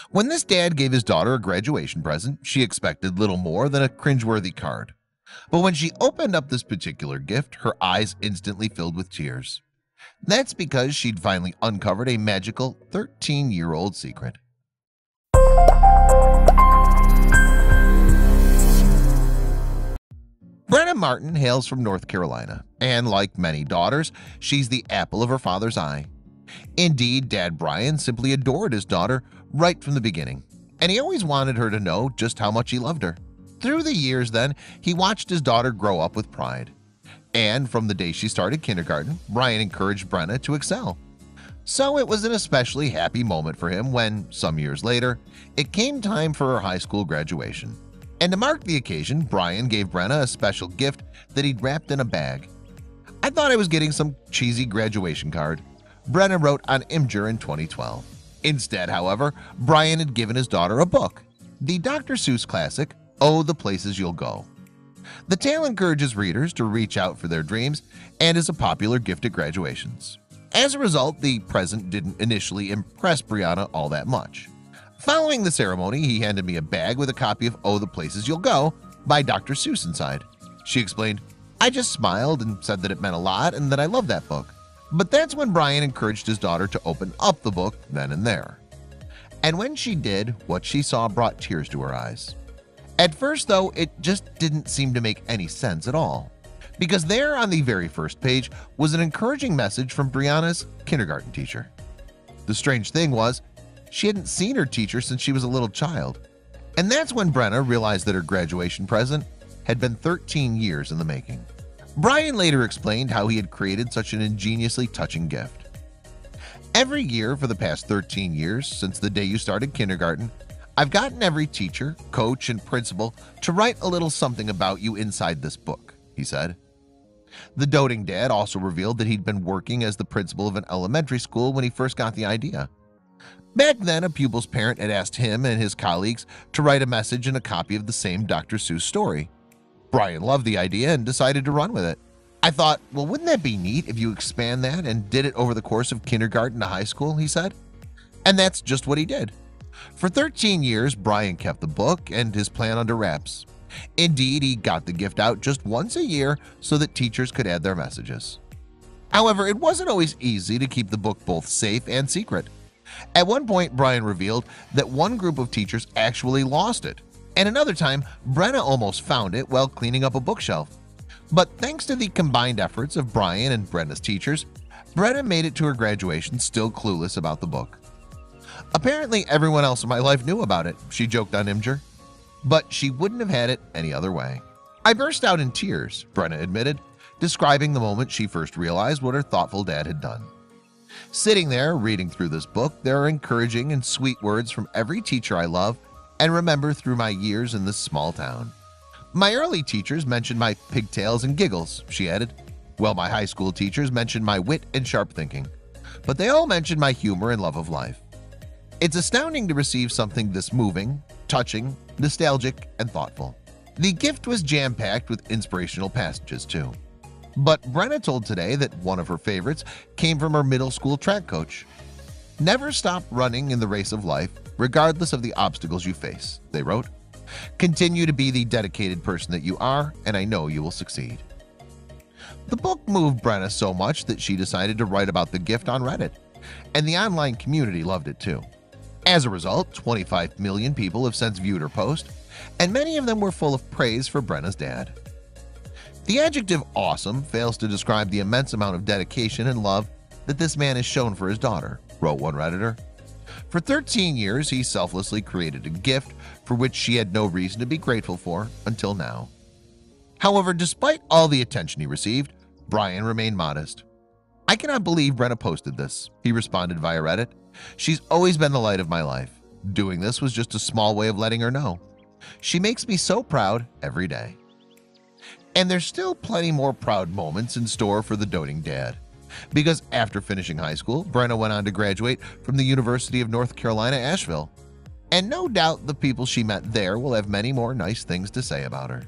When this dad gave his daughter a graduation present, she expected little more than a cringeworthy card. But when she opened up this particular gift, her eyes instantly filled with tears. That's because she'd finally uncovered a magical 13-year-old secret. Brenna Martin hails from North Carolina, and like many daughters, she's the apple of her father's eye. Indeed, Dad Brian simply adored his daughter right from the beginning, and he always wanted her to know just how much he loved her. Through the years then, he watched his daughter grow up with pride. And from the day she started kindergarten, Brian encouraged Brenna to excel. So it was an especially happy moment for him when, some years later, it came time for her high school graduation. And to mark the occasion, Brian gave Brenna a special gift that he'd wrapped in a bag. "I thought I was getting some cheesy graduation card," Brenna wrote on Imgur in 2012. Instead, however, Brian had given his daughter a book, the Dr. Seuss classic, Oh, the Places You'll Go. The tale encourages readers to reach out for their dreams and is a popular gift at graduations. As a result, the present didn't initially impress Brianna all that much. Following the ceremony, he handed me a bag with a copy of Oh, the Places You'll Go by Dr. Seuss inside. She explained, "I just smiled and said that it meant a lot and that I love that book." But that's when Brian encouraged his daughter to open up the book then and there. And when she did, what she saw brought tears to her eyes. At first, though, it just didn't seem to make any sense at all. Because there on the very first page was an encouraging message from Brianna's kindergarten teacher. The strange thing was, she hadn't seen her teacher since she was a little child. And that's when Brenna realized that her graduation present had been 13 years in the making. Brian later explained how he had created such an ingeniously touching gift. "Every year for the past 13 years, since the day you started kindergarten, I've gotten every teacher, coach, and principal to write a little something about you inside this book," he said. The doting dad also revealed that he'd been working as the principal of an elementary school when he first got the idea. Back then, a pupil's parent had asked him and his colleagues to write a message and a copy of the same Dr. Seuss story. Brian loved the idea and decided to run with it. "I thought, well, wouldn't that be neat if you expand that and did it over the course of kindergarten to high school," he said. And that's just what he did. For 13 years, Brian kept the book and his plan under wraps. Indeed, he got the gift out just once a year so that teachers could add their messages. However, it wasn't always easy to keep the book both safe and secret. At one point, Brian revealed that one group of teachers actually lost it, and another time, Brenna almost found it while cleaning up a bookshelf. But thanks to the combined efforts of Brian and Brenna's teachers, Brenna made it to her graduation still clueless about the book. "Apparently, everyone else in my life knew about it," she joked on Imgur. But she wouldn't have had it any other way. "I burst out in tears," Brenna admitted, describing the moment she first realized what her thoughtful dad had done. "Sitting there reading through this book, there are encouraging and sweet words from every teacher I love and remember through my years in this small town. My early teachers mentioned my pigtails and giggles," she added, "while my high school teachers mentioned my wit and sharp thinking. But they all mentioned my humor and love of life. It's astounding to receive something this moving, touching, nostalgic, and thoughtful." The gift was jam-packed with inspirational passages too. But Brenna told Today that one of her favorites came from her middle school track coach. "Never stop running in the race of life, regardless of the obstacles you face," they wrote. "Continue to be the dedicated person that you are, and I know you will succeed." The book moved Brenna so much that she decided to write about the gift on Reddit, and the online community loved it too. As a result, 25 million people have since viewed her post, and many of them were full of praise for Brenna's dad. "The adjective awesome fails to describe the immense amount of dedication and love that this man has shown for his daughter," wrote one Redditor. For 13 years, he selflessly created a gift for which she had no reason to be grateful for until now. However, despite all the attention he received, Brian remained modest. "I cannot believe Brenna posted this," he responded via Reddit. "She's always been the light of my life. Doing this was just a small way of letting her know. She makes me so proud every day." And there's still plenty more proud moments in store for the doting dad. Because after finishing high school, Brenna went on to graduate from the University of North Carolina, Asheville. And no doubt the people she met there will have many more nice things to say about her.